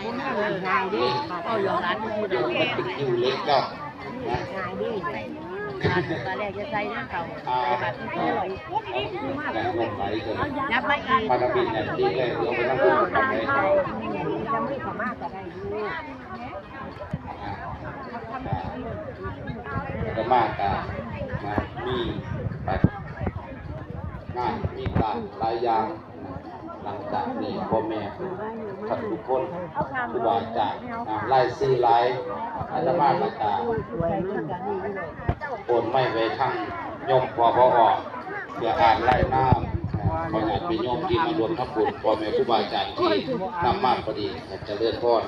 ง่ายดิเอาหยอกร้านพูดเอาง่ายดิ คิวเล็กก็นะ ตอนแรกจะใส่น้ำเขาใส่บัตรที่อร่อยมาก แรงลงไหลกัน ยับไปอีก มาทำบินอย่างที่แรกเราไปนั่งพูดกันเลย จะไม่สามารถจะได้ดู ก็มากกันนะมีแบบงานมีการหลายอย่างหลังจากนี้พ่อแม่ท่านทุกคนครูบาอาจารย์ไล่ซื้อไล่อาตมาประกาศโอนไม่ไปทั้งยมพอพอออกเพื่ออ่านไล่น้ำขอให้เป็นโยมที่มารวมทับบุญพ่อแม่ครูบาอาจารย์ที่นำมาพอดีจะเลื่อนพร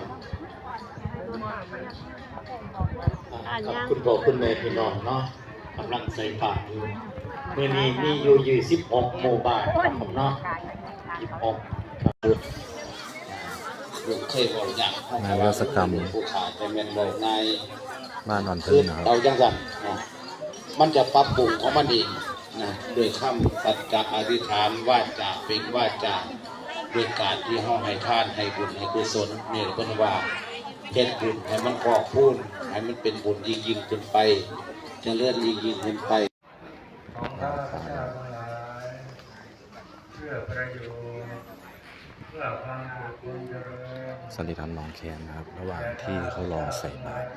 คุณพ่อคุณแม่พี่น้องเนาะกำลังใส่บาตรอยู่เมื่อนี้มีอยู่26หมู่บ้านครับเนาะ26ลูกเคยบอกอย่าง นายวัสกรรม ผู้ขาจะเป็นบอกใน บ้านนอนพื้ คื น อ นะครับ เอาจังสันนะมันจะปรับปรุงของมันเองนะโดยคำสัจจะอธิษฐานว่าจะเป็นว่าจะด้วยการที่ห้องให้ทานให้บุญให้กุศลเนี่ยเป็นว่าเฮ็ดบุญให้มันพอกพูนให้มันเป็นบุญยิ่งขึ้นไปเจะเลื่อนยิ่งขึ้นไป ของข้าพเจ้าทั้งหลายเพื่อประโยชน์เพื่อความสุขความเจริญ สันติธรรมหนองแคนนะครับ ระหว่างที่เขารอใส่บาตร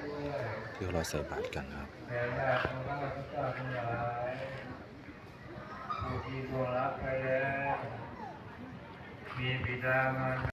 ที่เขารอใส่บาตรกันนะครับ แผ่ญาติของข้าพเจ้าทั้งหลายผู้ที่ล่วงลับไปแล้วมีบิดามารดา